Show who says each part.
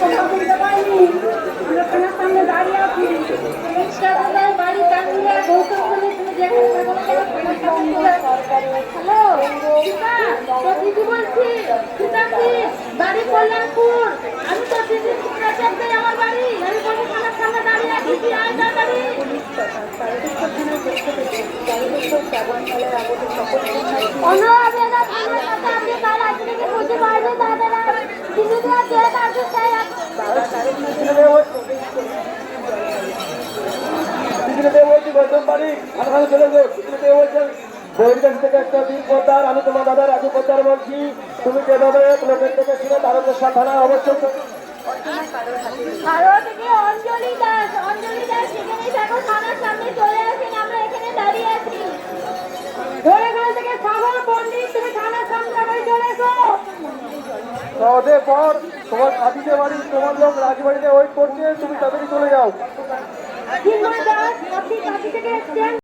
Speaker 1: কথা বলতে পারিনি, আমরা থানার সামনে দাঁড়িয়ে আছি। বাড়ি টাঙ্গুয়া গৌতম বলে তুমি যেখানে হ্যালো তো দিদি বলছি বাড়ি কল্যাণপুর। আমি তো দিদি আমার বাড়ি, আমি বলছি থানার সামনে দাঁড়িয়ে আছি, কি আয় তাড়াতাড়ি।
Speaker 2: আমি তোমার দাদা রাজু পোদ্দার বলছি, তুমি যেভাবে লোকের থেকে ছিল তারকেশ্বর থানা অবশ্যই
Speaker 1: অঞ্জলি দাস, অঞ্জলি দাস সেখানেই দেখো থানার সামনে চলে আসেন, আমরা এখানে দাঁড়িয়ে আছি। ধরেখান থেকে সাগর পণ্ডিত, তুমি থানার সামনে চলে এসো।
Speaker 2: ওদের পর তোমার কাঁদিতে বাড়ি, তোমার লোক রাজবাড়িতে ওয়েট করছে, তুমি তাড়াতাড়ি চলে যাও।
Speaker 1: দাস আপনি কাঁদি থেকে এসছেন।